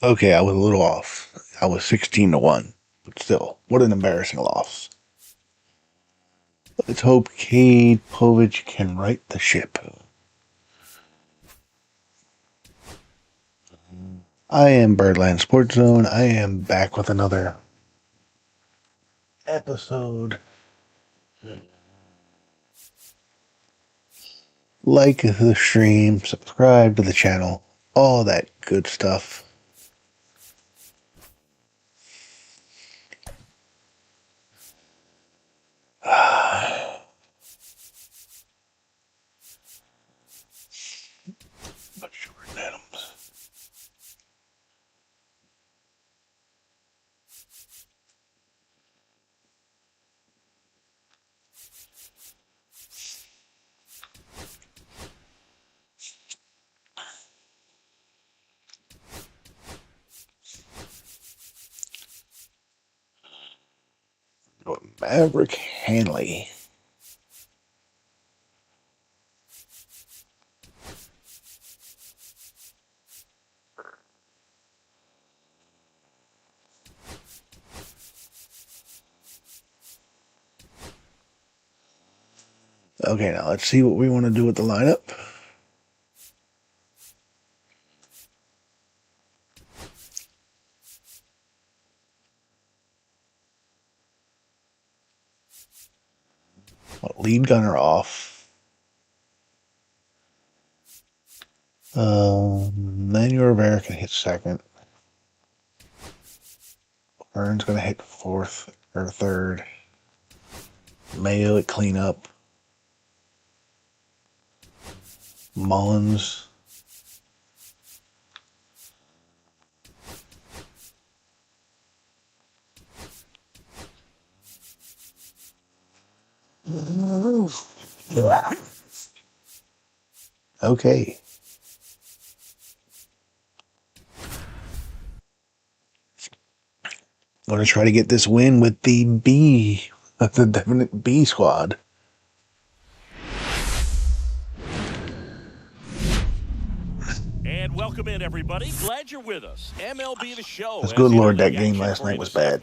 Okay, I was a little off. I was 16-1, but still, what an embarrassing loss. Let's hope Cade Povich can right the ship. I am Birdland Sports Zone. I am back with another episode. Like the stream, subscribe to the channel, all that good stuff. But Jordan Adams. Maverick Hanley. Okay, now let's see what we want to do with the lineup. Lead gunner off. Manuel Rivera can hit second. Burns gonna hit fourth or third. Mayo at cleanup. Mullins. Okay. I'm going to try to get this win with the definite B squad. And welcome in, everybody. Glad you're with us. MLB The Show. Because good Lord, that game last night was bad.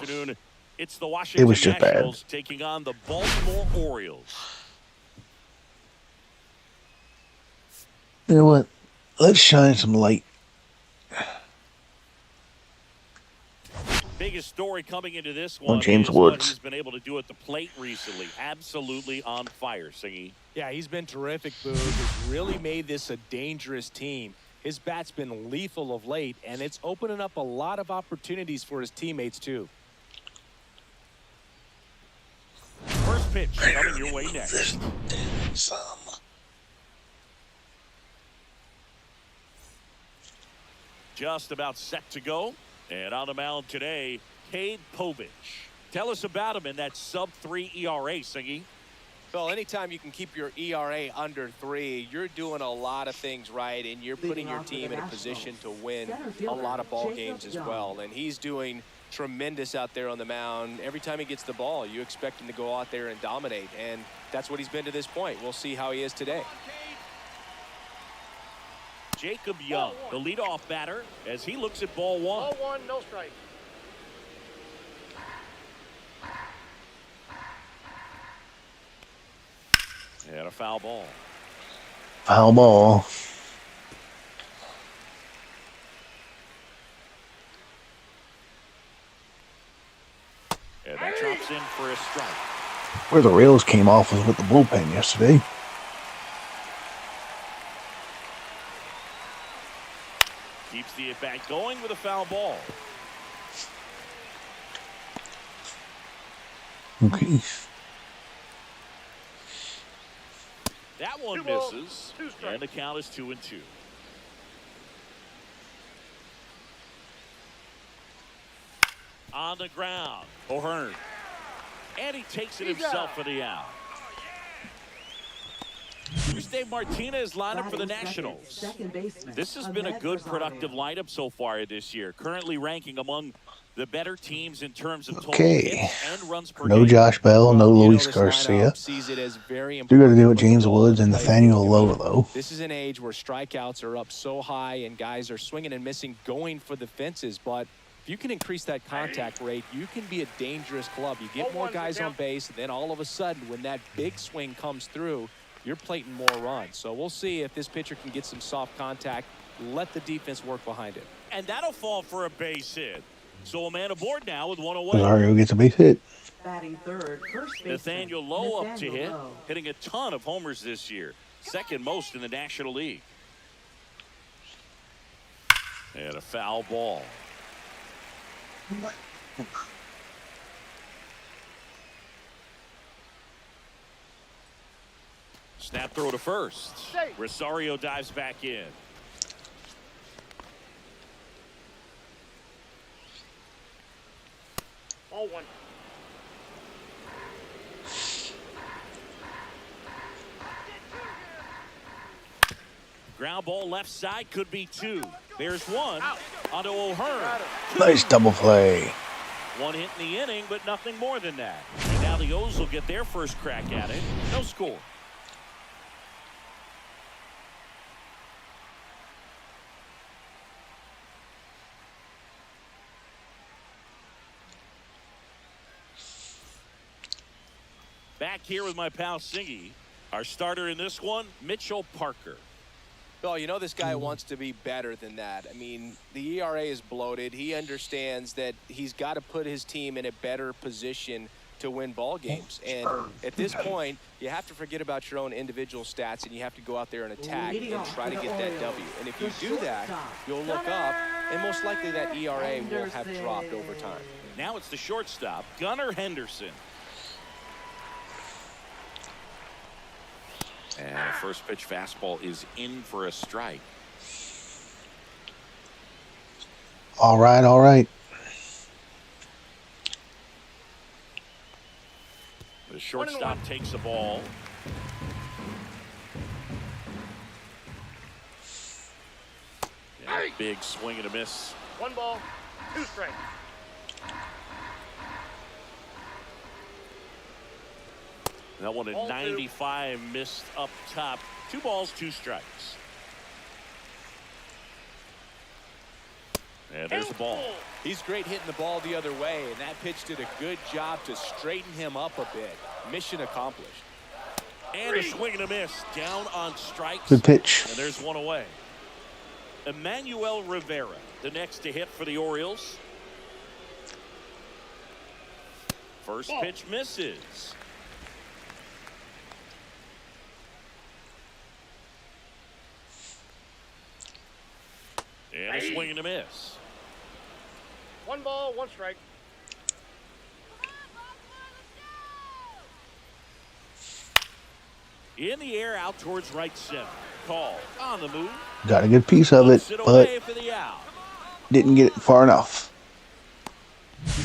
It's the Washington It was just Nationals bad. taking on the Baltimore Orioles. You know what? Let's shine some light. Biggest story coming into this one James is Woods. what he's been able to do at the plate recently. Absolutely on fire, Singy. Yeah, he's been terrific, Boog. He's really made this a dangerous team. His bat's been lethal of late, and it's opening up a lot of opportunities for his teammates, too. First pitch coming your way next. Just about set to go. And on the mound today, Cade Povich. Tell us about him in that sub-3 ERA, Singy. Well, anytime you can keep your ERA under 3, you're doing a lot of things right, and you're putting your team in a position to win a lot of ball games as well. And he's doing tremendous out there on the mound. Every time he gets the ball, you expect him to go out there and dominate, and that's what he's been to this point. We'll see how he is today. Jacob Young, the leadoff batter, as he looks at ball one. Ball one, no strike. And a foul ball. Foul ball. And that drops in for a strike. Where the rails came off was with the bullpen yesterday. Keeps the at-bat going with a foul ball. Okay. That one Two balls, misses, two strikes. and the count is 2-2. On the ground, O'Hearn. And he takes it He's himself out. for the out. Here's Dave Martinez lineup for the Nationals. This has been a good, productive lineup so far this year. Currently ranking among the better teams in terms of total hits and runs per No game. Josh Bell, no Well, Luis this Garcia. lineup sees it as very You got to important deal to with put the James ball Woods in and play. Nathaniel I mean, Lolo. This is an age where strikeouts are up so high and guys are swinging and missing, going for the fences. But if you can increase that contact rate, you can be a dangerous club. You get more guys on base, and then all of a sudden, when that big swing comes through, you're plating more runs. So we'll see if this pitcher can get some soft contact, let the defense work behind it. And that'll fall for a base hit. So a man aboard now with one away. Rosario gets a base hit. Batting third, first baseman, Nathaniel Lowe up to Nathaniel hit, Lowe. hitting a ton of homers this year. Second most in the National League. And a foul ball. Snap throw to first. Rosario dives back in. All one. Ground ball left side, could be two. There's one onto O'Hearn. Nice double play. One hit in the inning, but nothing more than that. And now the O's will get their first crack at it. No score. Back here with my pal Singy. Our starter in this one, Mitchell Parker. Well, you know this guy wants to be better than that. I mean, the ERA is bloated. He understands that he's got to put his team in a better position to win ball games. And at this point, you have to forget about your own individual stats, and you have to go out there and attack and try to get that W. And if you do that, you'll look up, and most likely that ERA will have dropped over time. Now it's the shortstop, Gunnar Henderson. And the first pitch fastball is in for a strike. All right, all right. The shortstop takes the ball. And a big swing and a miss. 1 ball, 2 strikes. That one at Ball 95 missed up top. 2 balls, 2 strikes. And there's the ball. He's great hitting the ball the other way, and that pitch did a good job to straighten him up a bit. Mission accomplished. And a swing and a miss. Down on strikes. Good pitch. And there's one away. Emmanuel Rivera, the next to hit for the Orioles. First pitch misses. And a swing and a miss. 1 ball, 1 strike. In the air, out towards right center. Call on the move. Got a good piece of it, Puts it but away for the out. didn't get it far enough.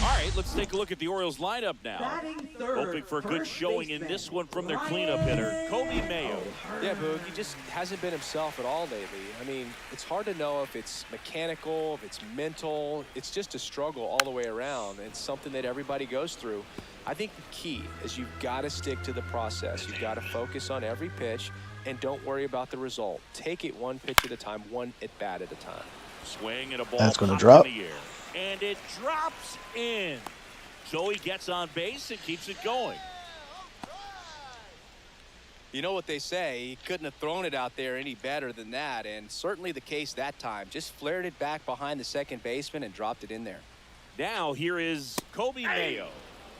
All right, let's take a look at the Orioles lineup now. Batting third, Hoping for a good first showing in baseman, this one from their cleanup hitter, Kobe Mayo. Yeah, Boog, he just hasn't been himself at all lately. I mean, it's hard to know if it's mechanical, if it's mental. It's just a struggle all the way around. It's something that everybody goes through. I think the key is you've got to stick to the process. You've got to focus on every pitch and don't worry about the result. Take it 1 pitch at a time, 1 at bat at a time. Swing and a ball That's gonna popped drop. in the air. And it drops in. So he gets on base and keeps it going. You know what they say, he couldn't have thrown it out there any better than that, and certainly the case that time. Just flared it back behind the second baseman and dropped it in there. Now here is Kobe Mayo.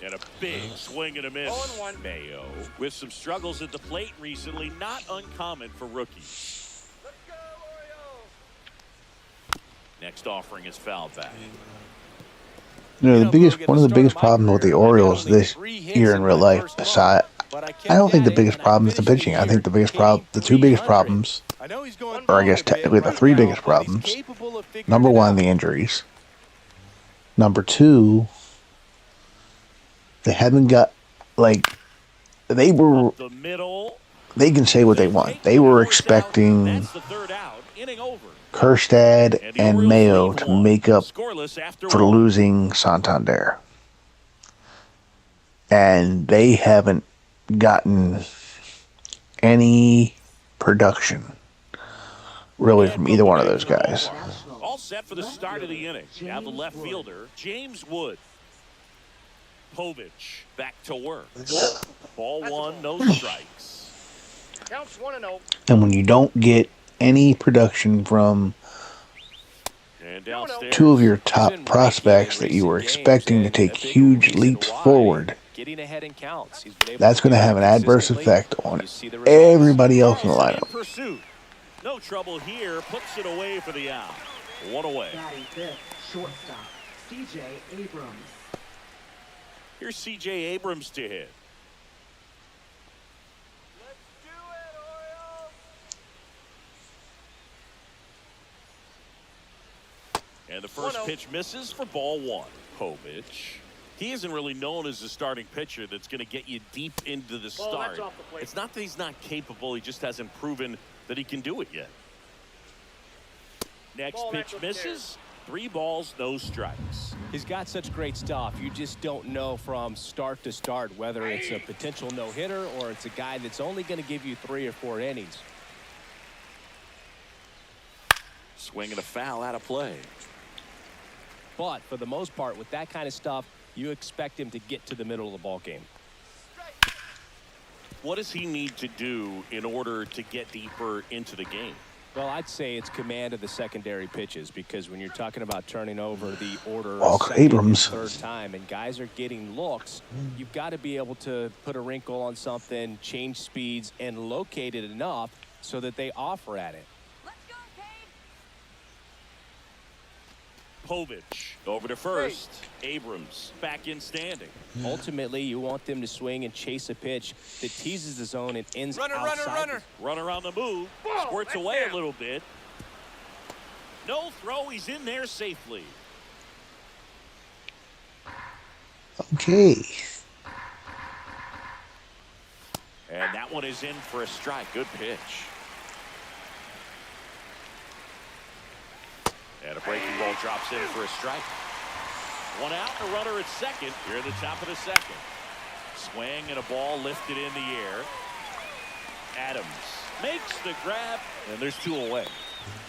And a big swing and a miss. 0-1. Mayo with some struggles at the plate recently, not uncommon for rookies. Let's go, Orioles. Next offering is fouled back. You know, You the know, biggest Boog, one of the at biggest start my problems with the career, I got Orioles only this 3 hits year in real my life, first beside, month, but I don't think the kept at biggest it, problem is the and I pitching. I finished think the biggest year problem, the two biggest 800. problems, I know he's going or I guess through it a bit technically the right 3 now, biggest but he's problems. capable of figuring Number it 1, out. the injuries. Number 2, they haven't got, like, they were The middle. they can say what they want. They were expecting That's the third out. Inning over. Kerstad And the and Orioles Mayo lead to one. make up Scoreless after for one. losing Santander. And they haven't gotten any production really from either one of those guys. All set for the start of the inning. Now the left fielder, James Wood. Povich back to work. Ball one, no strikes. Counts 1-0. And when you don't get any production from And downstairs. two of your top prospects that you were expecting to take huge leaps forward, Getting ahead in counts. He's been able that's to going to do have that an adverse consistently. effect on You see the results. everybody else in the Carlson lineup. in pursuit. No trouble here. Puts it away for the out. One away. Batting fifth, shortstop, C.J. Abrams. Here's C.J. Abrams to hit. Let's do it, Orioles. And the first 1-0. pitch misses for ball one. Povich. He isn't really known as a starting pitcher that's going to get you deep into the Ball, start. that's off the plate. It's not that he's not capable. He just hasn't proven that he can do it yet. Next Ball, pitch that's misses. 3 balls, no strikes. He's got such great stuff. You just don't know from start to start whether it's a potential no-hitter or it's a guy that's only going to give you 3 or 4 innings. Swing and a foul out of play. But for the most part, with that kind of stuff, you expect him to get to the middle of the ball game. What does he need to do in order to get deeper into the game? Well, I'd say it's command of the secondary pitches, because when you're talking about turning over the order second Abrams. and third time and guys are getting looks, you've got to be able to put a wrinkle on something, change speeds, and locate it enough so that they offer at it. Povich over to first. Abrams back in standing. Ultimately, you want them to swing and chase a pitch that teases the zone and ends outside. Runner on the move. Whoa, Squirts that's away down. a little bit. No throw. He's in there safely. Okay. And that one is in for a strike. Good pitch. And a breaking ball drops in for a strike. 1 out, a runner at second. Here at the top of the second. Swing and a ball lifted in the air. Adams makes the grab, and there's 2 away.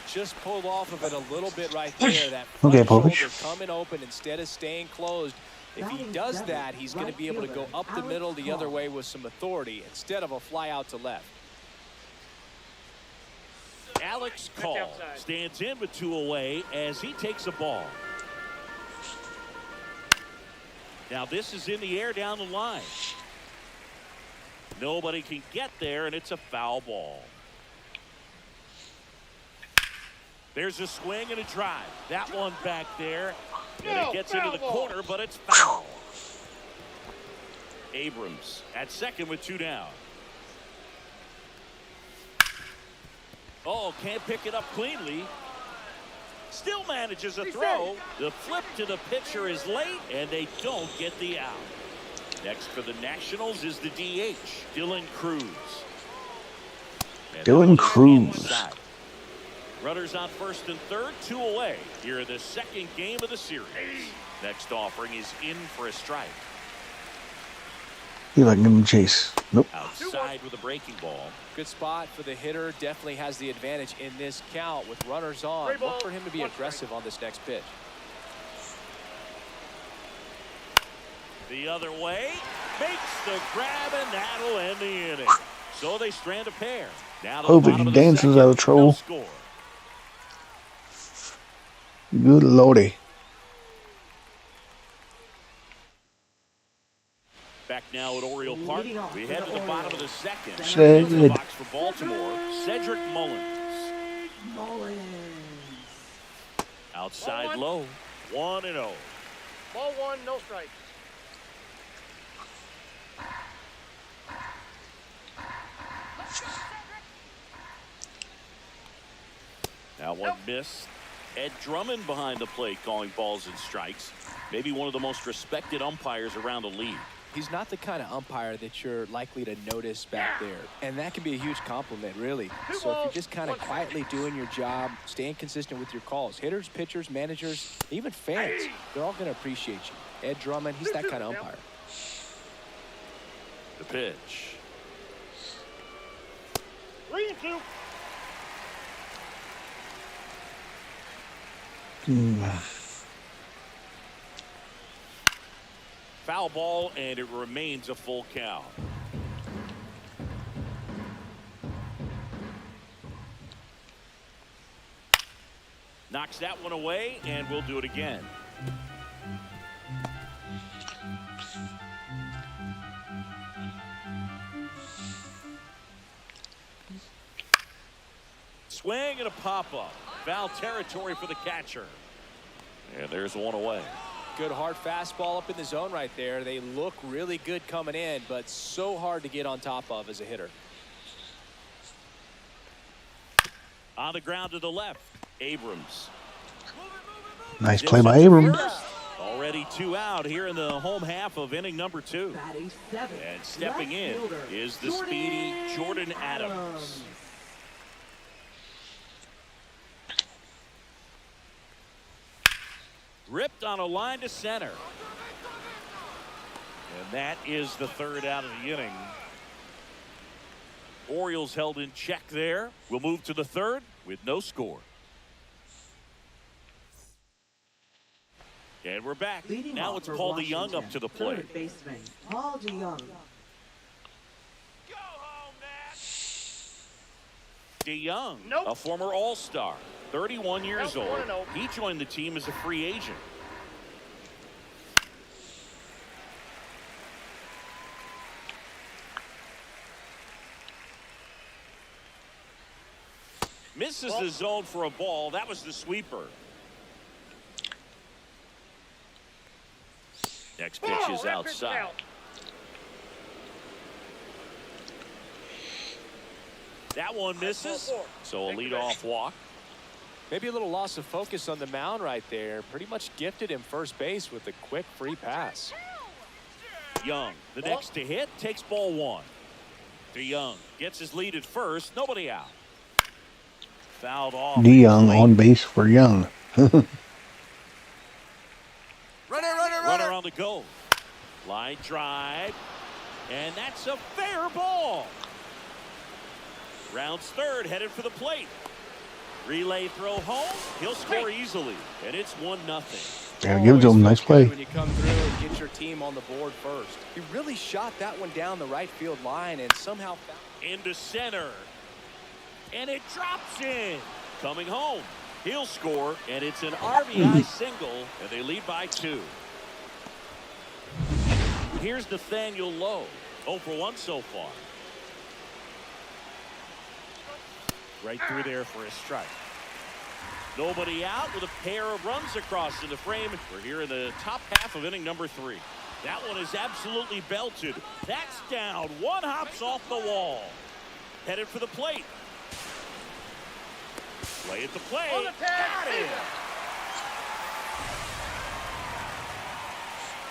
Just pulled off of it a little bit right there. That front Okay, Povich. shoulder coming open instead of staying closed. If he does that, he's going to be able to go up the middle the other way with some authority instead of a fly out to left. Alex Call stands in with 2 away as he takes a ball. Now this is in the air down the line. Nobody can get there, and it's a foul ball. There's a swing and a drive. That one back there. And it gets into the corner, but it's foul. Abrams at second with 2 down. Oh, can't pick it up cleanly. Still manages a throw. The flip to the pitcher is late, and they don't get the out. Next for the Nationals is the DH, Dylan Cruz. And Dylan Cruz. Runners on first and third, 2 away. Here in the second game of the series. Next offering is in for a strike. You like him chase. Nope. Outside with a breaking ball. Good spot for the hitter. Definitely has the advantage in this count with runners on. Three ball, Look for him to be 1 aggressive on this next pitch. The other way. Makes the grab, and that'll end the inning. So they strand a pair. Now to the Povich bottom of the dances second, out of trouble. no score. Good lordy. Back now at Oriole Park. Leading off We for head the to the bottom of Orioles. the second. Cedric. Into the box for Baltimore, Cedric Mullins. Mullins. Outside Ball low, 1-0. Ball 1, no strikes. Now one miss. Ed Drummond behind the plate calling balls and strikes. Maybe one of the most respected umpires around the league. He's not the kind of umpire that you're likely to notice back there. And that can be a huge compliment, really. So if you're just kind of quietly doing your job, staying consistent with your calls, hitters, pitchers, managers, even fans, they're all going to appreciate you. Ed Drummond, he's that kind of umpire. The pitch. 3-2. Foul ball, and it remains a full count. Knocks that one away, and we'll do it again. Swing and a pop-up. Foul territory for the catcher. And there's one away. Good hard fastball up in the zone right there. They look really good coming in, but so hard to get on top of as a hitter. On the ground to the left, Abrams. Nice play by Abrams. Already 2 out here in the home half of inning number 2. Batting seventh, And stepping left in fielder, is the speedy Jordan Adams. Ripped on a line to center. And that is the 3rd out of the inning. Orioles held in check there. We'll move to the 3rd with no score. And we're back. Leading Now off it's for Paul DeYoung up Washington, to the plate. third baseman, Paul DeYoung. DeYoung, Nope. a former All-Star, 31 years Nope, old. 1-0. He joined the team as a free agent. Misses the zone for a ball. That was the sweeper. Next pitch is that pitch is outside. out. That one misses. Ball 4. So a Take the leadoff walk. Maybe a little loss of focus on the mound right there. Pretty much gifted him first base with a quick free pass. Young, the next to hit, takes ball 1. DeYoung gets his lead at first. Nobody out. Fouled off. DeYoung on base for Young. Runner on the go. Line drive. And that's a fair ball. Rounds 3rd, headed for the plate. Relay throw home. He'll score easily. And it's 1-0. Yeah, give it to him. Nice play. When you come through and get your team on the board first. He really shot that one down the right field line and somehow found Into center. And it drops in. Coming home. He'll score. And it's an RBI single. And they lead by 2. Here's Nathaniel Lowe. 0 for 1 so far. Right through there for a strike. Nobody out with a pair of runs across in the frame. We're here in the top half of inning number 3. That one is absolutely belted. That's down. One hops off the wall. Headed for the plate. Play at the plate. On the tag. Got it.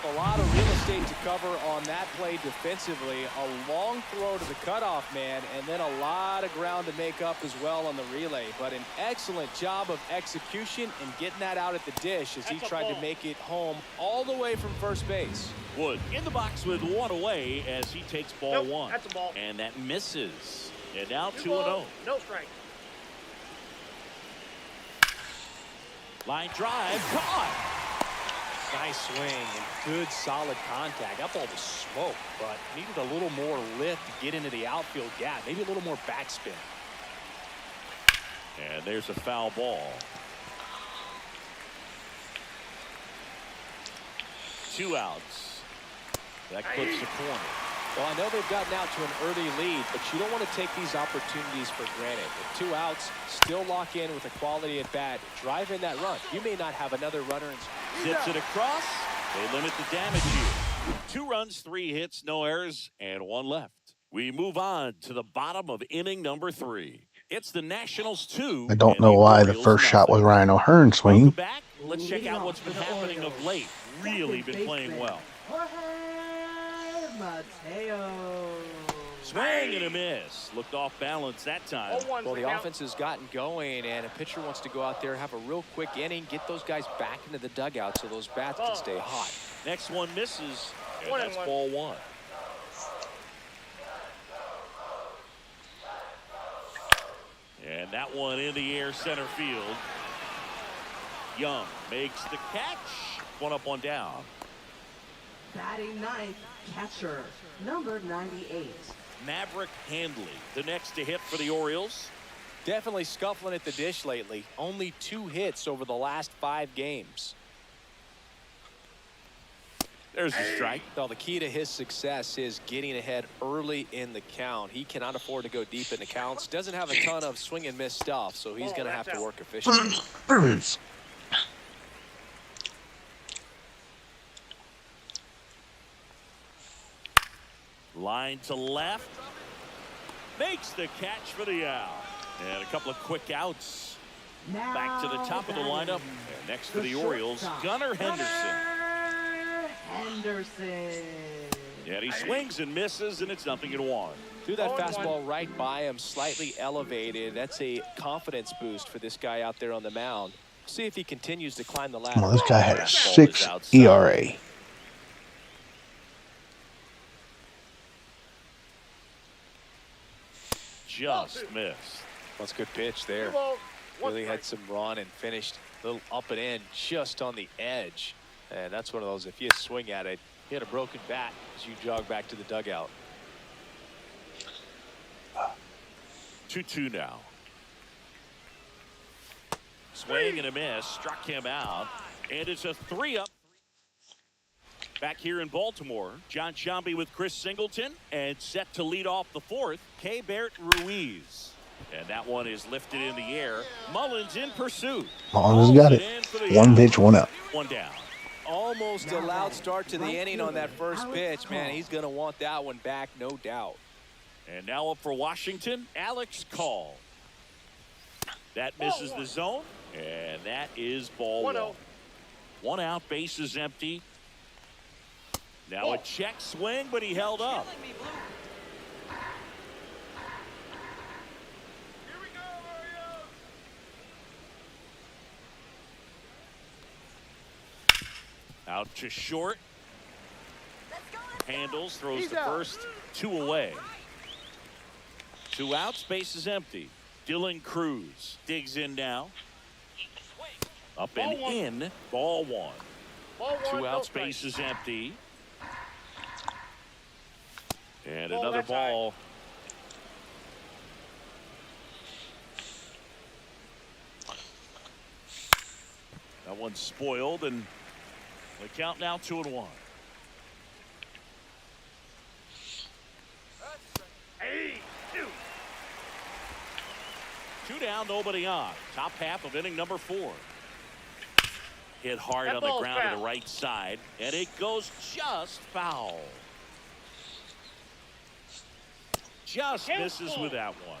a lot of real estate to cover on that play defensively. A long throw to the cutoff man, and then a lot of ground to make up as well on the relay. But an excellent job of execution and getting that out at the dish as he tried to make it home all the way from first base. Wood in the box with one away as he takes ball one. That's a ball. And that misses. And now 2-0. 2-0. No strike. Line drive, caught. Nice swing and good solid contact. That ball was smoke, but needed a little more lift to get into the outfield gap. Maybe a little more backspin. And there's a foul ball. 2 outs. That clips the corner. Well, I know they've gotten out to an early lead, but you don't want to take these opportunities for granted. With 2 outs, still lock in with a quality at bat. Drive in that run. You may not have another runner in. Zips it across. They limit the damage here. 2 runs, 3 hits, no errors, and 1 left. We move on to the bottom of inning number 3. It's the Nationals 2. I don't know why the first shot was Ryan O'Hearn swinging. Back. Let's check out what's been happening of late. Really been playing well. Mateo. Swing and a miss. Looked off balance that time. 0-1's Well, the count. offense has gotten going, and a pitcher wants to go out there, have a real quick inning, get those guys back into the dugout so those bats can stay hot. Next one misses. And 1-1. that's ball one. And that one in the air center field. Young makes the catch. One up, one down. Batting ninth, catcher, number 98. Maverick Handley, the next to hit for the Orioles. Definitely scuffling at the dish lately. Only 2 hits over the last 5 games. There's the strike. Well, the key to his success is getting ahead early in the count. He cannot afford to go deep in the counts. Doesn't have a ton of swing and miss stuff, so he's going to have to work efficiently. Line to left. Makes the catch for the out. And a couple of quick outs. Now Back to the top of the lineup. And next for the Orioles, Gunnar Henderson. Henderson. And he swings and misses, and it's 0-1. Threw that fastball right by him, slightly elevated. That's a confidence boost for this guy out there on the mound. See if he continues to climb the ladder. Well, this guy had a 6 ERA. Just missed. That's a good pitch there. 2-0, 1 Really had strike. some run and finished a little up and in just on the edge. And that's one of those, if you swing at it, you had a broken bat as you jog back to the dugout. 2-2 now. Swing and a miss. Struck him out. And it's a 3-up. Back here in Baltimore, John Sciambi with Chris Singleton. And set to lead off the 4th, Keibert Ruiz. And that one is lifted in the air. Mullins in pursuit. Mullins got it. 1 pitch, 1 out. 1 down. Almost a loud start to the inning on that first pitch. Man, he's going to want that one back, no doubt. And now up for Washington, Alex Call. That misses the zone, and that is ball 1-0. 1 out, base is empty. Now a check swing, but he held up. Out to short. Handles, throws He's the out. first, 2 away. 2 outs, base is empty. Dylan Cruz digs in now. Up and Ball 1. in, ball 1. Ball 1, 2 no outs, strike. base is empty. And Ball, another that's high. ball. That one's spoiled, and the count now 2-1. Hey, shoot. 2 down, nobody on. Top half of inning number 4. Hit hard That on the ball's ground to foul. the right side, and it goes just foul. Just Count misses ball. with that one.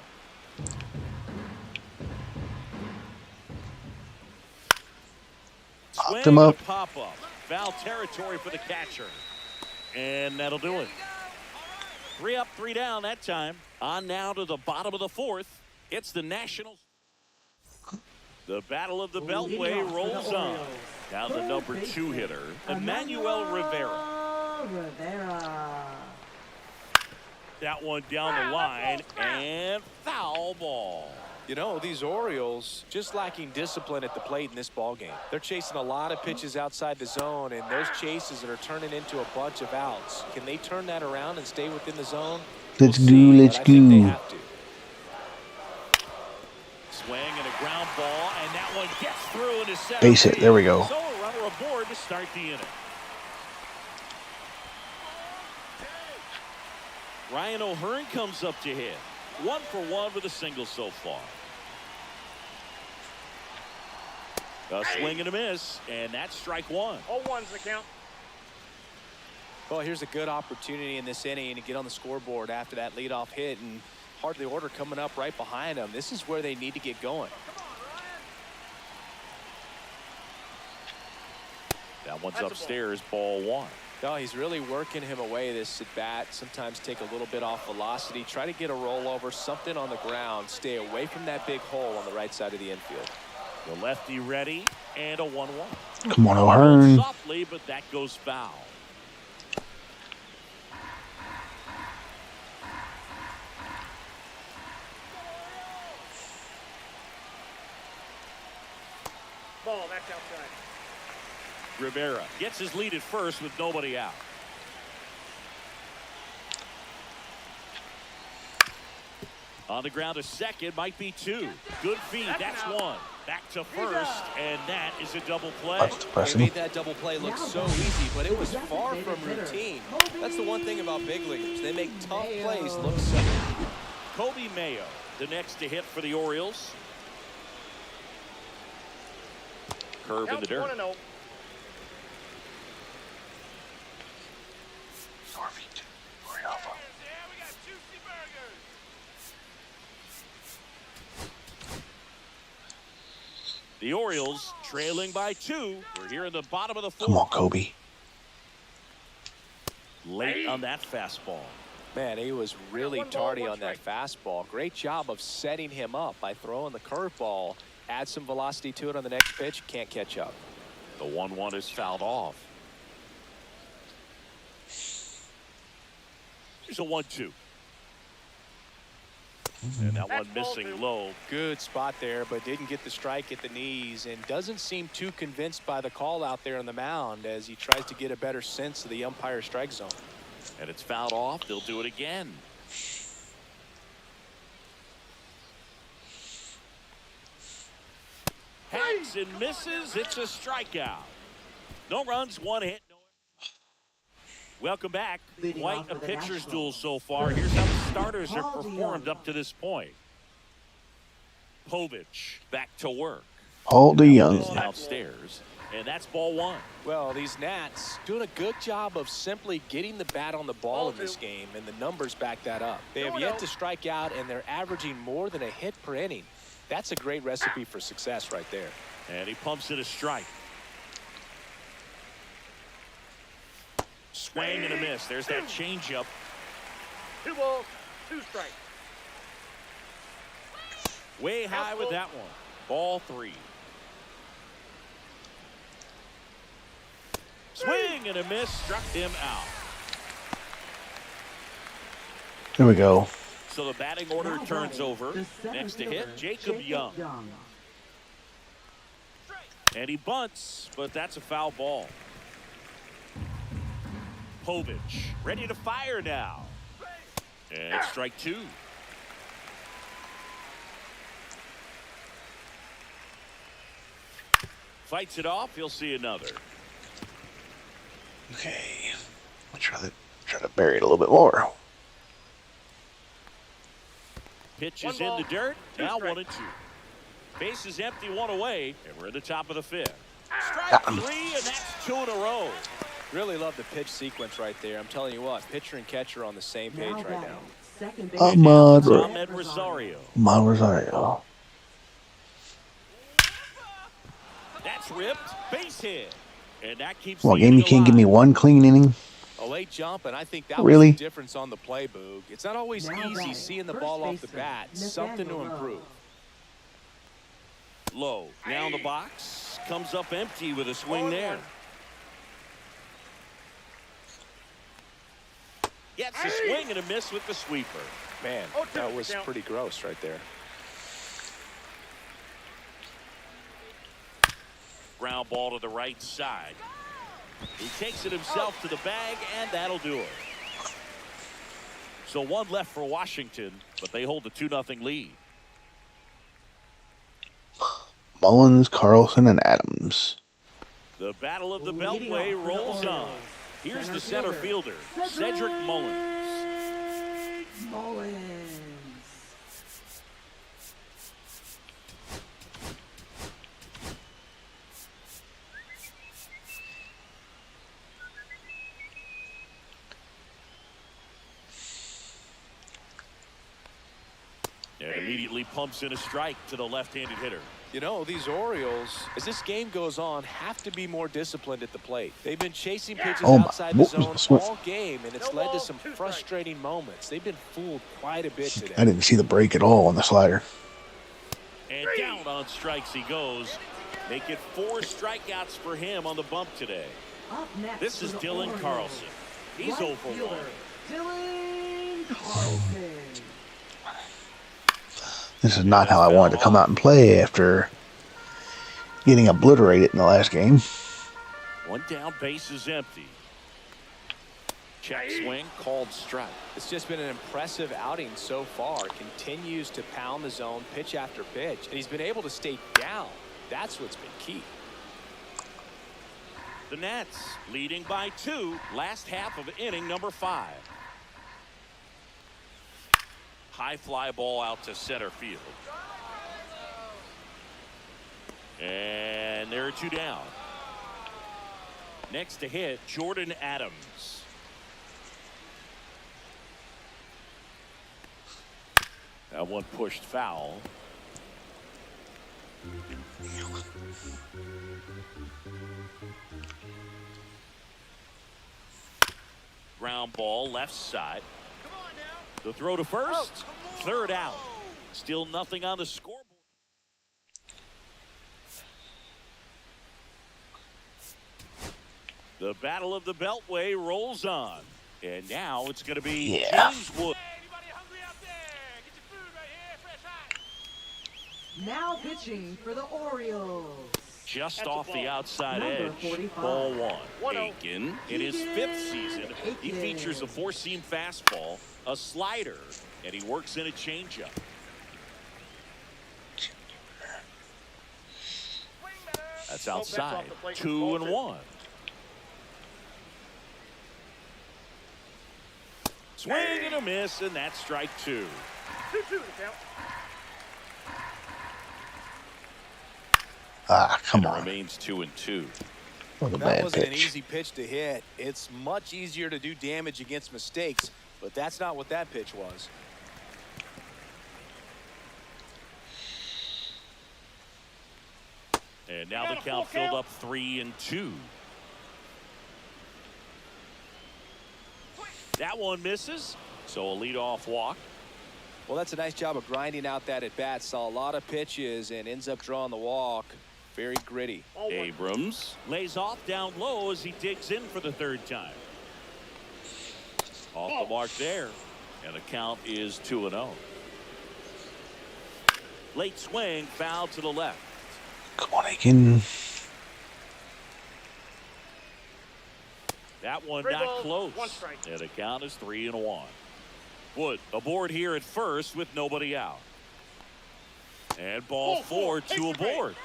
Popped Swing him and up. a pop-up. Foul territory for the catcher. And that'll do it. 3 up, 3 down that time. On now to the bottom of the 4th. It's the Nationals. The battle of the Beltway rolls on. Now the number 2 hitter, Emmanuel Rivera. Rivera. That one down the line, and foul ball. You know, these Orioles just lacking discipline at the plate in this ball game. They're chasing a lot of pitches outside the zone, and those chases that are turning into a bunch of outs. Can they turn that around and stay within the zone? Let's We'll go, see, let's but I think they go. have to. Swing and a ground ball, and that one gets through into center. Base hit, there we go. So a runner aboard to start the inning. Ryan O'Hearn comes up to hit. 1 for 1 with a single so far. A swing and a miss, and that's strike 1. 0-1's the count. Well, here's a good opportunity in this inning to get on the scoreboard after that leadoff hit, and hardly order coming up right behind them. This is where they need to get going. That one's That's a ball. upstairs, ball 1. No, he's really working him away this at bat. Sometimes take a little bit off velocity. Try to get a rollover, something on the ground. Stay away from that big hole on the right side of the infield. The lefty ready, and a 1-1. Come on, O'Hearn. Softly, but that goes foul. Ball, that's outside. Rivera gets his lead at first with nobody out. On the ground, a second, might be 2. Good feed, that's 1. Back to first, and that is a double play. That's They depressing. made that double play look so easy, but it was far from routine. That's the one thing about big leaguers. They make tough plays look simple. Kobe Mayo, the next to hit for the Orioles. Curve in the dirt. 1-0. The Orioles trailing by 2. We're here in the bottom of the 4th. Come on, Kobe. Late on that fastball. Man, he was really tardy on that fastball. Great job of setting him up by throwing the curveball. Add some velocity to it on the next pitch. Can't catch up. The 1-1 is fouled off. Here's a 1-2. And that one missing low. Good spot there, but didn't get the strike at the knees and doesn't seem too convinced by the call out there on the mound as he tries to get a better sense of the umpire strike zone. And it's fouled off. They'll do it again. Hacks and misses. It's a strikeout. No runs, 1 hit. Welcome back. Leading Quite off a for the pitcher's Nationals. duel so far. Here's how the starters have Paul performed DeYoung. up to this point. Povich back to work. Paul DeYoung. Is downstairs, and that's ball 1. Well, these Nats doing a good job of simply getting the bat on the ball in this game, and the numbers back that up. They have yet to strike out, and they're averaging more than a hit per inning. That's a great recipe for success right there. And he pumps it a strike. Swing and a miss. There's that changeup. 2 balls, 2 strikes. Way high with that one. Ball 3. Swing and a miss. Struck him out. There we go. So the batting order turns over. Next to hit, Jacob Young. And he bunts, but that's a foul ball. Povich ready to fire now. And it's strike 2. Fights it off. He'll see another. Okay. I'll try to bury it a little bit more. Pitch One is in ball, the dirt. 2 Now strikes. 1-2. Base is empty, 1 away, and we're in the top of the 5th. Strike Got him. 3, and that's 2 in a row. Really love the pitch sequence right there. I'm telling you what, pitcher and catcher are on the same page right now. Second base. Ahmed Rosario. Rosario. That's ripped. Base hit. And that keeps Well, the game, you inning can't give me alive. one clean inning. A late jump, and I think that Really? was the difference on the play, Boog. It's not always Now easy batting, seeing the first ball off the baseman, bat. Something to Nathaniel improve. Low. Down the box. Comes up empty with a swing there. Gets a swing and a miss with the sweeper. Man, that was pretty gross right there. Ground ball to the right side. He takes it himself to the bag, and that'll do it. So 1 left for Washington, but they hold the 2-0 lead. Mullins, Carlson, and Adams. The battle of the Leading Beltway off for the rolls on. Orioles. Here's the center fielder, Cedric Mullins. Mullins. And immediately pumps in a strike to the left-handed hitter. You know, these Orioles, as this game goes on, have to be more disciplined at the plate. They've been chasing pitches outside the zone all game, and it's led to some frustrating moments. They've been fooled quite a bit today. I didn't see the break at all on the slider. And down on strikes he goes. Make it 4 strikeouts for him on the bump today. Up next This is for the Dylan Orioles, Carlson. He's right 0 for 1. fielder, Dylan Carlson. This is not how I wanted to come out and play after getting obliterated in the last game. 1 down, base is empty. Check swing, called strike. It's just been an impressive outing so far. Continues to pound the zone pitch after pitch, and he's been able to stay down. That's what's been key. The Nats leading by 2, last half of inning number 5. High fly ball out to center field. And there are 2 down. Next to hit, Jordan Adams. That one pushed foul. Ground ball left side. The throw to first. Third out. Still nothing on the scoreboard. The battle of the Beltway rolls on. And now it's going to be James Wood. Now pitching for the Orioles. Just off the outside edge. 45. Ball 1. Aiken, in his 5th season, he features a 4-seam fastball, a slider, and he works in a changeup. That's outside. 2-1. Swing and a miss, and that's strike 2. 2-2 to count. Ah, come It on. remains 2-2. What a That bad wasn't an pitch. easy pitch to hit. It's much easier to do damage against mistakes, but that's not what that pitch was. And now the count filled up 3-2. That one misses, so a leadoff walk. Well, that's a nice job of grinding out that at bat. Saw a lot of pitches and ends up drawing the walk. Very gritty. Abrams lays off down low as he digs in for the 3rd time. Off the mark there, and the count is 2-0. Late swing, foul to the left. Come on, Aiken. That one 3 not balls, close. 1 strike. And the count is 3-1. Wood aboard here at first with nobody out. And ball 4 to aboard.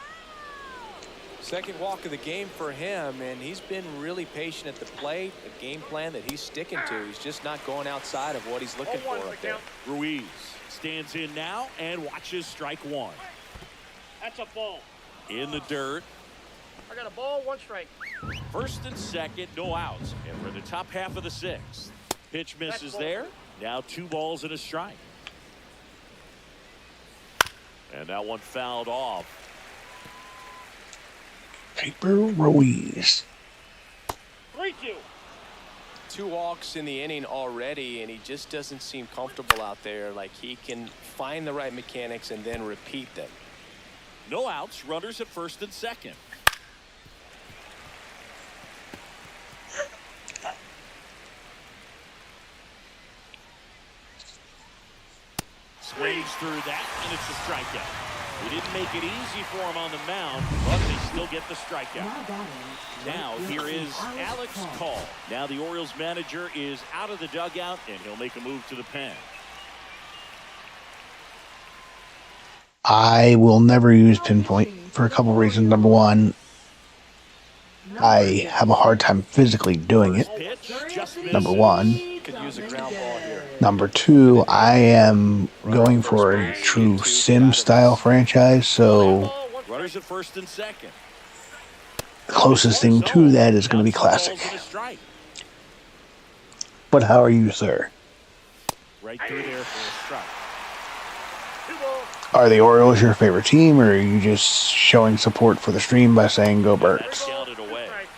Second walk of the game for him, and he's been really patient at the plate. A game plan that he's sticking to. He's just not going outside of what he's looking for up there. Ruiz stands in now and watches strike 1. That's a ball. In the dirt. I got a ball, 1 strike. First and second, no outs. And we're in the top half of the 6th. Pitch misses there. Now 2 balls and a strike. And that one fouled off. Paper Ruiz. 3-2. 2 walks in the inning already, and he just doesn't seem comfortable out there. Like he can find the right mechanics and then repeat them. No outs, runners at first and second. Swings through that, and it's a strikeout. He didn't make it easy for him on the mound, but they still get the strikeout. Now batting, Now right here field, is Alex Call. Now the Orioles manager is out of the dugout, and he'll make a move to the pen. I will never use pinpoint for a couple reasons. Number one, I have a hard time physically doing it. Pitch, just Number one. Could use a ground ball here. Number two, I am going for a true sim style franchise, so Runners at first and second. the closest thing to that is going to be classic. Balls and a strike. But how are you, sir? Right through there for a strike. 2 balls. Are the Orioles your favorite team, or are you just showing support for the stream by saying go That's Birds? counted away. Strike.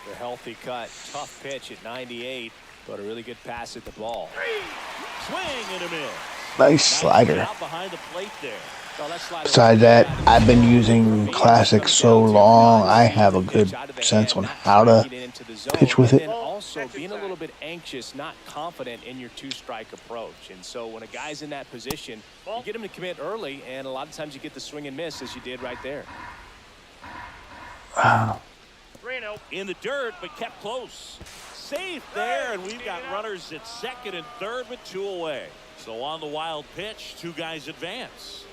The healthy cut, tough pitch at 98, but a really good pass at the ball. Swing and a miss. Nice slider. Out behind the plate there. Well, that slider Besides that, I've been using Classic so long, I have a good sense on how to pitch with it. And also being a little bit anxious, not confident in your two-strike approach. And so when a guy's in that position, you get him to commit early, and a lot of times you get the swing and miss, as you did right there. 3-0. In the dirt, but kept close. Safe there, and we've got runners at second and third with 2 away. So on the wild pitch, 2 guys advance.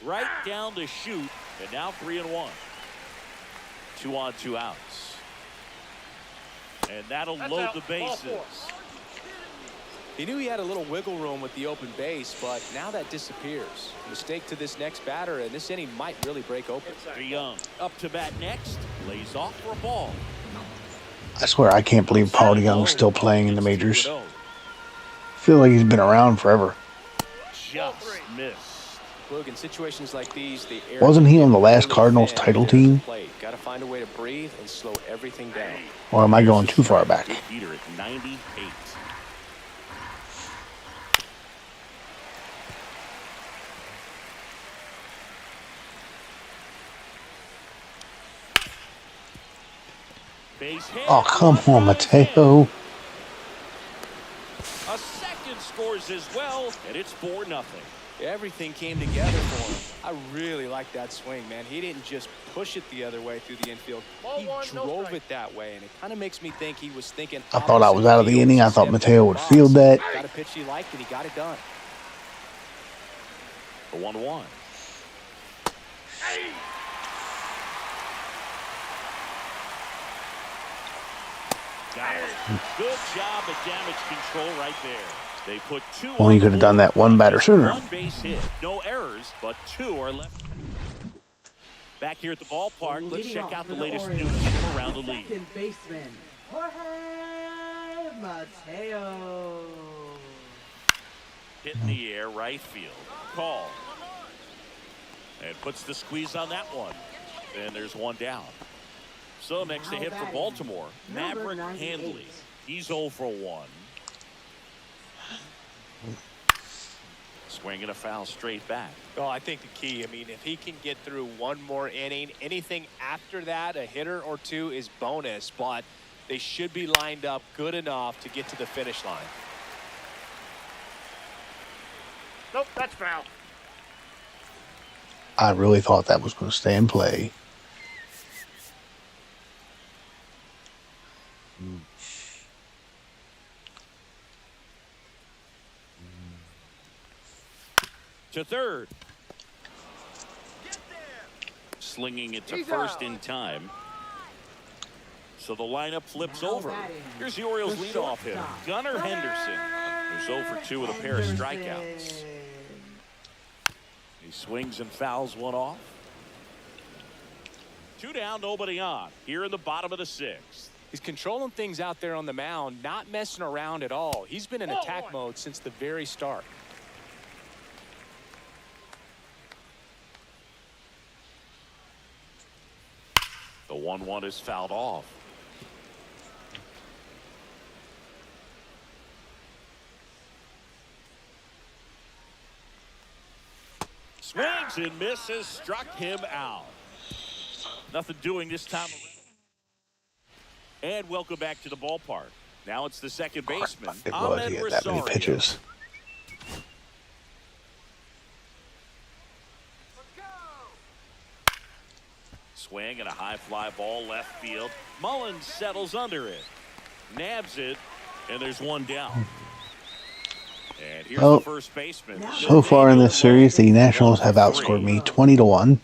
Right down to shoot, and now 3-1. 2 on, 2 outs. And that'll That's load out. the Ball bases. 4. He knew he had a little wiggle room with the open base, but now that disappears. Mistake to this next batter, and this inning might really break open. DeYoung up to bat next, lays off for a ball. I swear I can't believe Paul DeYoung's still playing in the majors. I feel like he's been around forever. Just missed. Look, in situations like these, the air Wasn't he on the last Cardinals title team? Got to find a way to breathe and slow everything down. Or am I going too far back? Good beater at 98. Base hit. Oh, come on, Mateo. A second scores as well, and it's 4-0. Everything came together for him. I really like that swing, man. He didn't just push it the other way through the infield. Ball He 1, no drove strike. it that way, and it kind of makes me think he was thinking. I thought I was opposite out of the field inning. I instead thought of Mateo would box. field that. Got a pitch he liked, and he got it done. The 1-1. Got it. Good job at damage control right there. They put 2 Well, on you the could have done board. that one batter sooner. 1 base hit. No errors, but 2 are left. Back here at the ballpark, let's Leading check off out for the the latest Orioles, news from around the league. Second baseman, Jorge Mateo. Hit in the air, right field. Call. And puts the squeeze on that one. And there's 1 down. So next to hit for Baltimore, Number Maverick 98. Handley. He's 0 for 1. Swinging a foul straight back. Well, I think the key, I mean, if he can get through 1 more inning, anything after that, a hitter or 2 is bonus, but they should be lined up good enough to get to the finish line. Nope, that's foul. I really thought that was going to stay in play. To third. Slinging it to He's first out. in time. So the lineup flips Now over. batting, Here's the Orioles the leadoff hitter, shortstop, Gunnar Henderson, who's 0 for 2 with a pair of strikeouts. He swings and fouls 1 off. 2 down, nobody on. Here in the bottom of the 6th. He's controlling things out there on the mound, not messing around at all. He's been in Ball attack 1. mode since the very start. The 1-1 is fouled off. Swings and misses, struck him out. Nothing doing this time around. And welcome back to the ballpark. Now it's the second baseman, It was. Ahmed He had that many Rosario. pitches. Swing and a high fly ball left field. Mullins settles under it. Nabs it, and there's 1 down. And here's Well, the first baseman. So far in this series, the Nationals have outscored me 20-1.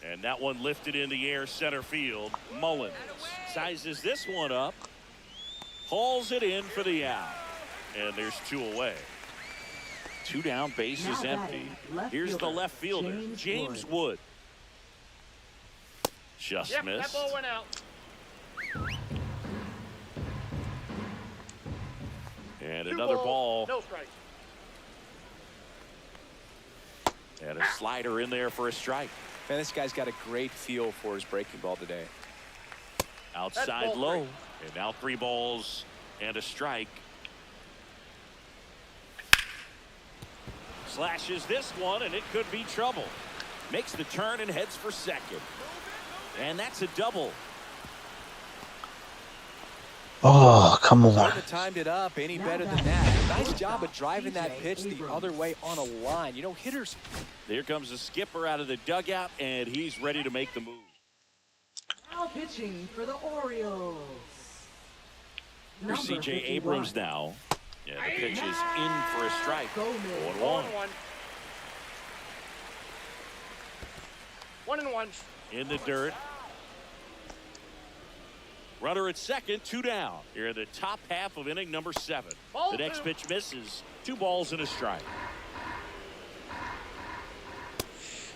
And that one lifted in the air center field. Mullins sizes this one up. Hauls it in for the out. And there's 2 away. 2 down, bases empty. Here's the left fielder, James Wood. Just Yep, missed. that ball went out. And 2 another ball. No strike. And a slider in there for a strike. Man, this guy's got a great feel for his breaking ball today. Outside ball low. 3. And now 3 balls and a strike. Slashes this one, and it could be trouble. Makes the turn and heads for second. And that's a double. Oh, come on. Couldn't have timed it up any better than that. Nice job of driving that pitch the other way on a line. You know, hitters. Here comes the skipper out of the dugout, and he's ready to make the move. Now pitching for the Orioles. Here's Number C.J. 51. Abrams now. Yeah, the pitch is in for a strike. Gomez. 1-1. 1-1. In the dirt. Runner at second, 2 down. Here in the top half of inning number 7. Ball The next 2. pitch misses. 2 balls and a strike.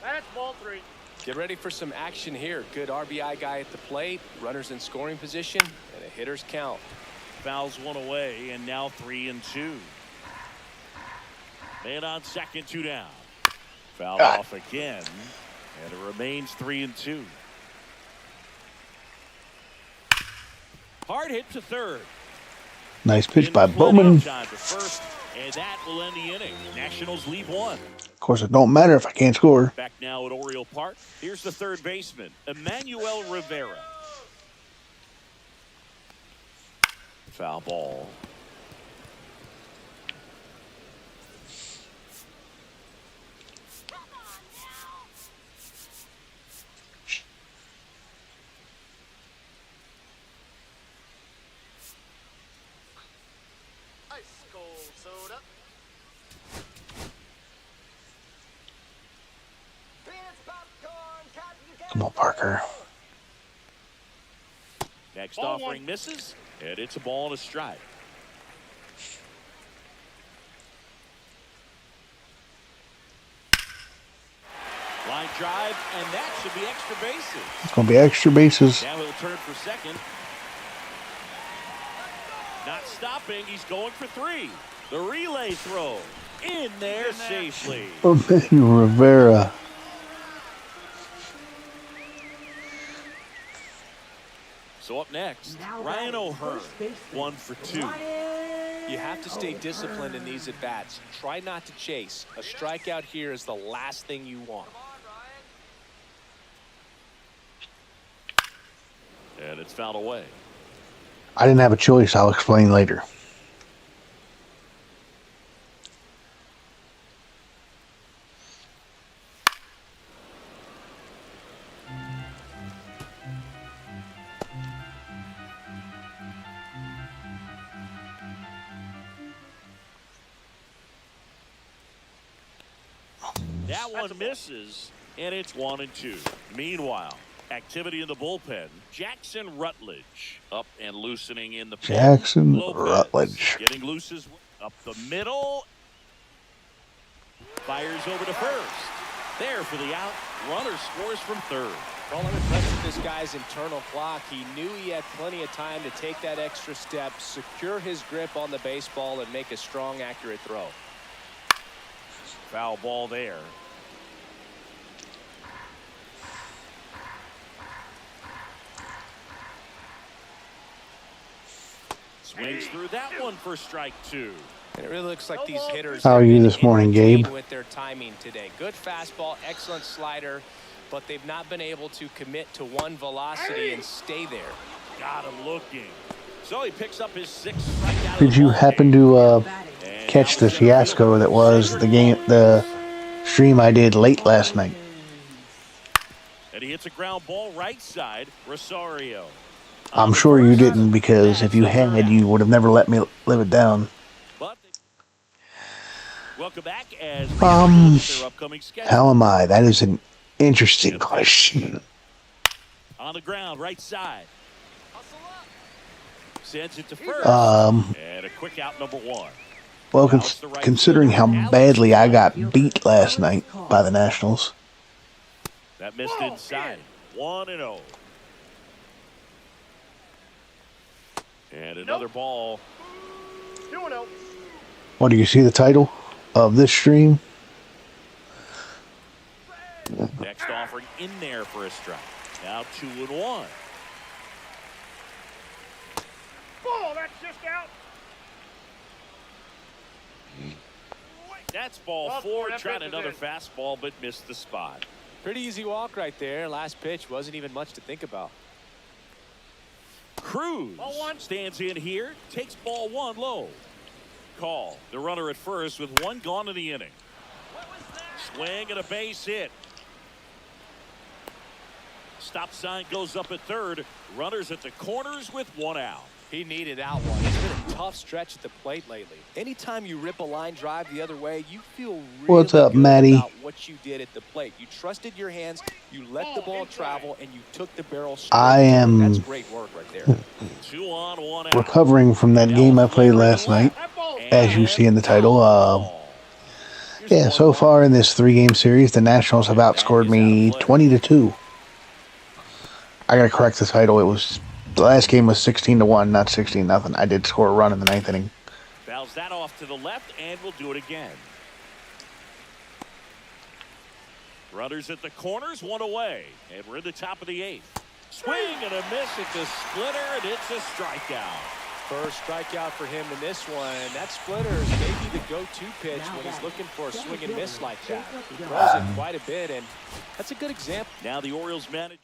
That's ball 3. Get ready for some action here. Good RBI guy at the plate. Runners in scoring position. And a hitter's count. Fouls one away, and now 3-2. Man on second, 2 down. Fouled off again, and it remains 3-2. Hard hit to third. Nice pitch In by plenty Bowman. of time to first, and that will end the inning. Nationals lead 1. Of course, it don't matter if I can't score. Back now at Oriole Park. Here's the third baseman, Emmanuel Rivera. Foul ball. Ice cold soda. Come on, Parker. Next Ball offering 1. misses, and it's a ball and a strike. Line drive, and that should be extra bases. It's going to be extra bases. Now he'll turn for second. Not stopping, he's going for 3. The relay throw in there safely. Emmanuel Rivera. So up next, Now Ryan batting O'Hearn, first baseman, 1 for 2. You have to stay disciplined in these at-bats. Try not to chase. A strikeout here is the last thing you want. And it's fouled away. I didn't have a choice. I'll explain later. That one misses, and it's 1-2. Meanwhile, activity in the bullpen. Jackson Rutledge up and loosening in the pen. Jackson Lopez Rutledge. getting loose as up the middle. Fires over to first. There for the out. Runner scores from third. Well, I'm impressed with this guy's internal clock. He knew he had plenty of time to take that extra step, secure his grip on the baseball, and make a strong, accurate throw. Foul ball there. Swings through that one for strike 2. And it really looks like these hitters How are have you been this morning, in routine Gabe? with their timing today. Good fastball, excellent slider, but they've not been able to commit to one velocity and stay there. Got him looking. So he picks up his 6th strikeout. Did you happen to catch the fiasco that was the stream I did late last night? And he hits a ground ball right side. Rosario. I'm sure you didn't, because if you had, you would have never let me live it down. But welcome back as their upcoming schedule. How am I? That is an interesting question. On the ground, right side. Sends it to first. Um, And a quick out, number 1. Well, considering how badly I got beat last night by the Nationals. That missed inside. 1-0. And another ball. 2-0. What, do you see the title of this stream? Next offering in there for a strike. Now 2-1. Ball, that's just out. That's ball Well, 4. that Tried pitch is another in. fastball, but missed the spot. Pretty easy walk right there. Last pitch wasn't even much to think about. Cruz Ball 1. stands in here, takes ball 1 low. Call the runner at first with 1 gone in the inning. Swing and a base hit. Stop sign goes up at third. Runners at the corners with 1 out. He needed out one. It's been a tough stretch at the plate lately. Anytime you rip a line drive the other way, you feel really What's up, good Matty? about what you did at the plate. You trusted your hands, you let the ball travel, and you took the barrel straight. I am That's great work right there. 2 on, 1 out. recovering from that game I played last night, as you see in the title. Yeah, so far in this 3-game series, the Nationals have outscored me 20-2. I gotta correct the title. It was the last game was 16-1, not 16-0. I did score a run in the 9th inning. Fouls that off to the left, and we'll do it again. Runners at the corners, 1 away, and we're in the top of the 8th. Swing and a miss at the splitter, and it's a strikeout. First strikeout for him in this one. That splitter is maybe the go-to pitch when he's looking for a swing and miss like that. He throws it quite a bit, and that's a good example. Now the Orioles manager.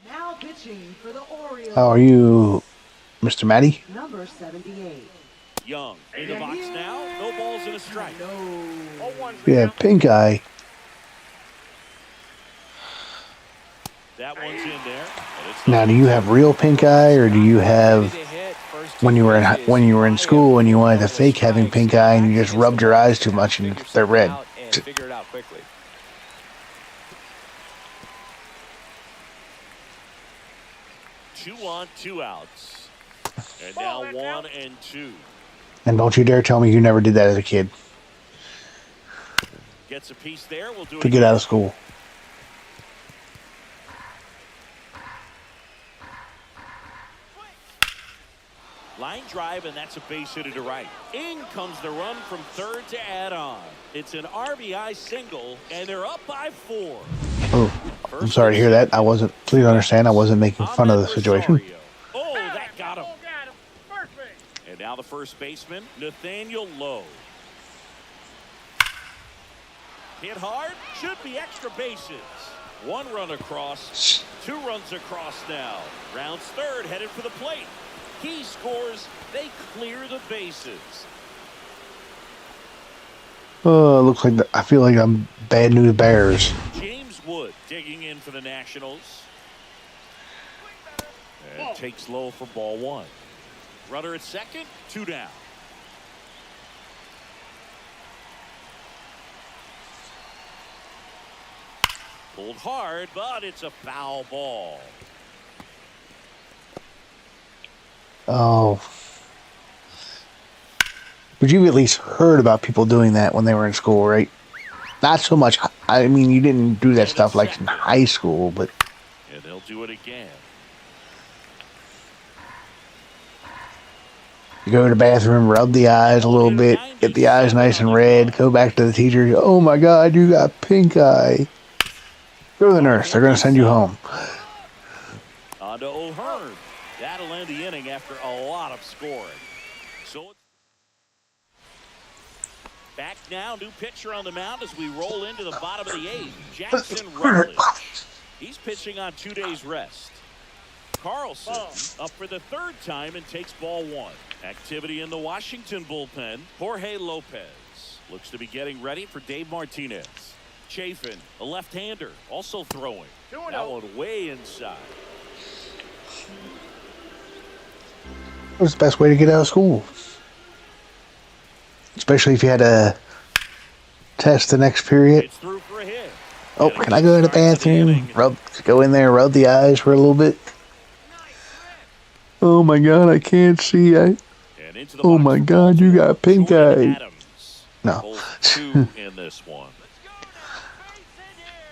Now pitching for the Orioles. How are you, Mr. Matty? Number 78. Young in the box now. No balls and a strike. No. 0-1. Yeah, pink eye. That one's in there. And it's Now, do you have real pink eye, or do you have when you were in school and you wanted to fake having pink eye and you just rubbed your eyes too much and they're red? Figure it out quickly. 2 on, 2 outs. And now 1 and 2. And don't you dare tell me you never did that as a kid Gets a piece there. We'll do it to get out of school. Line drive, and that's a base hit to right. In comes the run from third to add on. It's an RBI single, and they're up by 4. Oh, I'm sorry to hear that. Please understand, I wasn't making fun of the situation. Oh, that got him. First base. And now the first baseman, Nathaniel Lowe. Hit hard, should be extra bases. 1 run across, 2 runs across now. Rounds third, headed for the plate. He scores, they clear the bases. Oh, it looks like I feel like I'm bad news bears. James Wood digging in for the Nationals. And takes low for ball 1. Runner at second, 2 down. Pulled hard, but it's a foul ball. Oh. But you've at least heard about people doing that when they were in school, right? Not so much. I mean, you didn't do that stuff like in high school, but... And they'll do it again. You go to the bathroom, rub the eyes a little bit, get the eyes nice and red, go back to the teacher, oh my God, you got pink eye. Go to the nurse, they're going to send you home. On to O'Hearn. That'll end the inning after a lot of scoring. So back now, new pitcher on the mound as we roll into the bottom of the 8th. Jackson Rutledge. He's pitching on 2 days rest. Carlson up for the 3rd time and takes ball 1. Activity in the Washington bullpen. Jorge Lopez looks to be getting ready for Dave Martinez. Chafin, a left-hander, also throwing. That one way inside. What's the best way to get out of school? Especially if you had to test the next period. It's through for a hit. Oh, can I go to the bathroom? Go in there, rub the eyes for a little bit. Oh my God, I can't see. And into the Oh box my for God, you Baltimore, got pink Jordan eye. Adams. No. Both 2 in this one.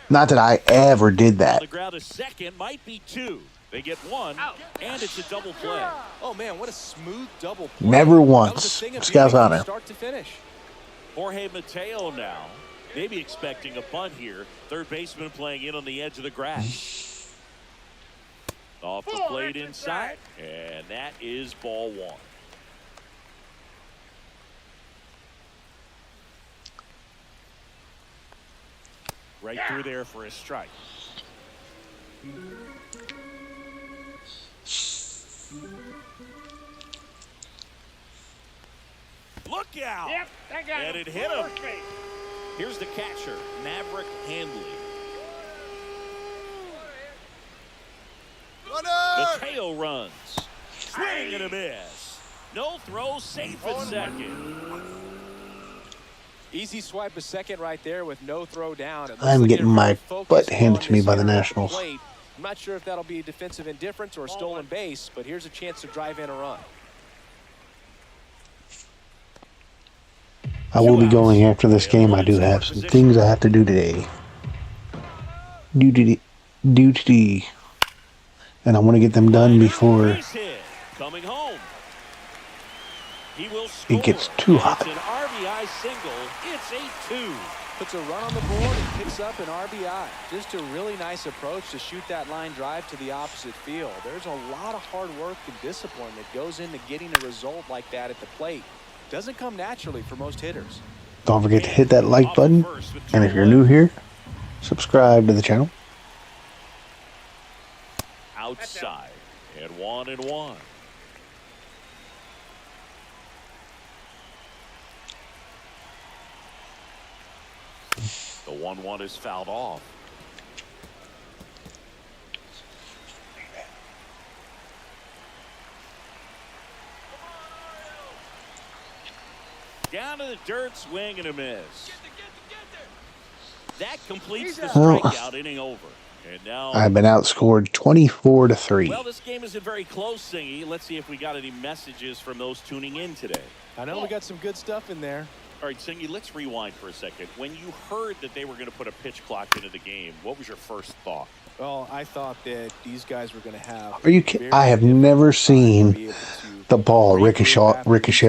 Not that I ever did On that. the ground, a second might be 2. They get 1, and it's a double play. Oh man, what a smooth double play. Never That was once. a thing of Scouts beauty on from it. start to finish. Jorge Mateo now, maybe expecting a bunt here. Third baseman playing in on the edge of the grass. Off the plate inside, and that is ball 1. Right through there for a strike. Look out! Yep, that got And him. it hit him. First base. Here's the catcher, Maverick Handley. Mateo runs. Swing and a miss. No throw, safe at second. Easy swipe a second right there with no throw down. It looks I'm like getting they're my very focused butt handed on to me this by the area at Nationals. plate. I'm not sure if that'll be defensive indifference or a stolen base, but here's a chance to drive in a run. I will be going after this game. I do have some things I have to do today. Duty. And I want to get them done before Base hit. Coming home. He will score. it gets too hot. It's an RBI single. It's 8-2. Puts a run on the board and picks up an RBI. Just a really nice approach to shoot that line drive to the opposite field. There's a lot of hard work and discipline that goes into getting a result like that at the plate. Doesn't come naturally for most hitters. Don't forget to hit that like button. And if you're new here, subscribe to the channel. Outside. And 1-1. The 1-1 is fouled off. Down to the dirt, swing and a miss. That completes the strikeout inning over. And now I've been outscored 24-3. well, this game isn't very close, Singy. Let's see if we got any messages from those tuning in today. I know we got some good stuff in there. All right, Singy, let's rewind for a second. When you heard that they were going to put a pitch clock into the game, what was your first thought? Well, I thought that these guys were going to have. Are you kidding? I have never seen the ball ricochet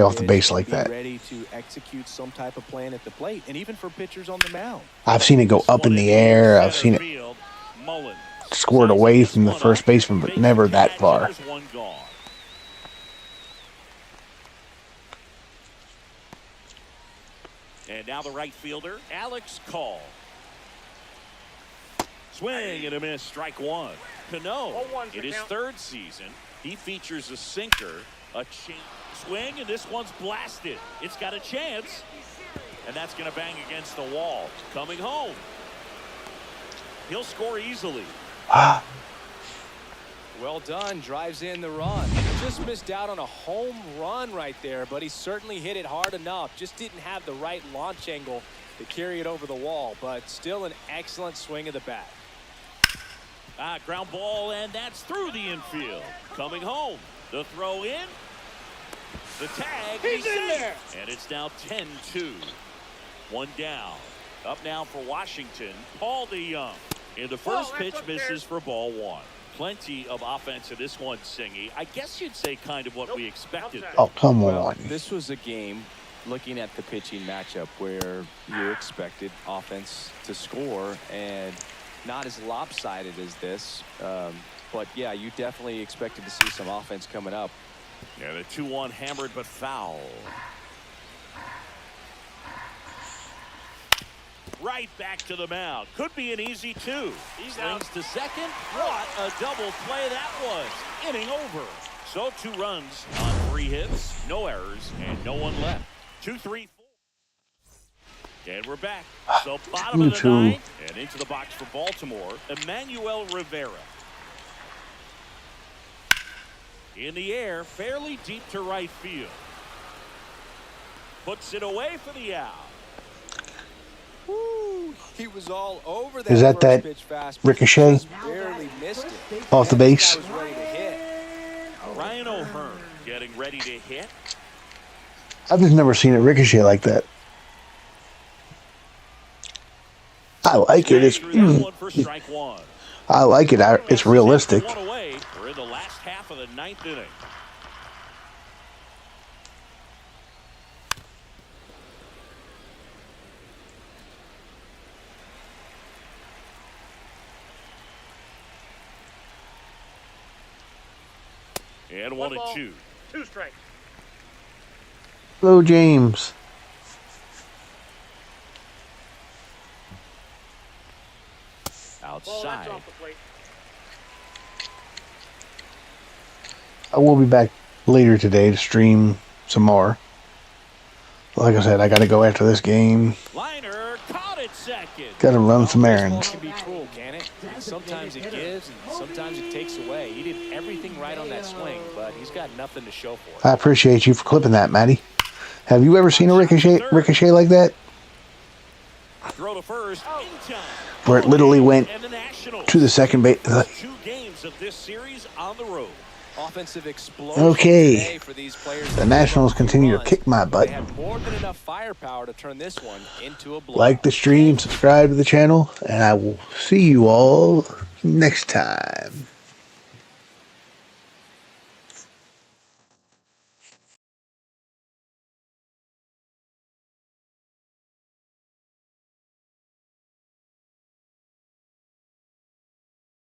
off the base like that. Ready to execute some type of plan at the plate, and even for pitchers on the mound. I've seen it go up in the air. I've seen it scored away from the first baseman, but never that far. One gone. And now the right fielder, Alex Call. Swing and a miss, strike 1. Cano, in his third season, he features a sinker, a swing, and this one's blasted. It's got a chance, and that's going to bang against the wall. Coming home. He'll score easily. Well done, drives in the run. Just missed out on a home run right there, but he certainly hit it hard enough. Just didn't have the right launch angle to carry it over the wall, but still an excellent swing of the bat. Ground ball, and that's through the infield. Coming home. The throw in. The tag. He's in there. And it's now 10-2. One down. Up now for Washington, Paul DeYoung. And the first pitch misses for ball 1. Plenty of offense in this one, Singy. I guess you'd say kind of what we expected. Oh, come Well, on. this was a game, looking at the pitching matchup, where you expected offense to score, and not as lopsided as this. But, yeah, you definitely expected to see some offense coming up. Yeah, the 2-1 hammered but foul. Right back to the mound. Could be an easy 2. He's Swings to second. What a double play that was. Inning over. So 2 runs on 3 hits, no errors, and no one left. 2-3-4. And we're back. So bottom of the ninth, and into the box for Baltimore, Emmanuel Rivera. In the air, fairly deep to right field. Puts it away for the out. Woo, he was all over that. Is that first pitch fastball. ricochet? Just barely missed it. Off the base? That guy was ready to hit. Ryan O'Hearn getting ready to hit. I've just never seen it ricochet like that. I like it. It's I like it. It's realistic. We're in the last half of the ninth inning. And 1-2. 2 strikes. Hello, James. Ball, that's Outside. off the plate. I will be back later today to stream some more. Like I said, I got to go after this game. Liner caught it second. Got to run some Baseball errands. can be cruel, can it? Sometimes it gives and sometimes it takes away. He did everything right on that swing, but he's got nothing to show for it. I appreciate you for clipping that, Matty. Have you ever seen a ricochet like that? Throw to first. In time. Where it literally went And the Nationals. to the second base. 2 games of this series on the road. Offensive explosion Okay. today for these players. The Nationals continue to kick my butt. They have more than enough firepower to turn this one into a blowout. Like the stream, subscribe to the channel, and I will see you all next time.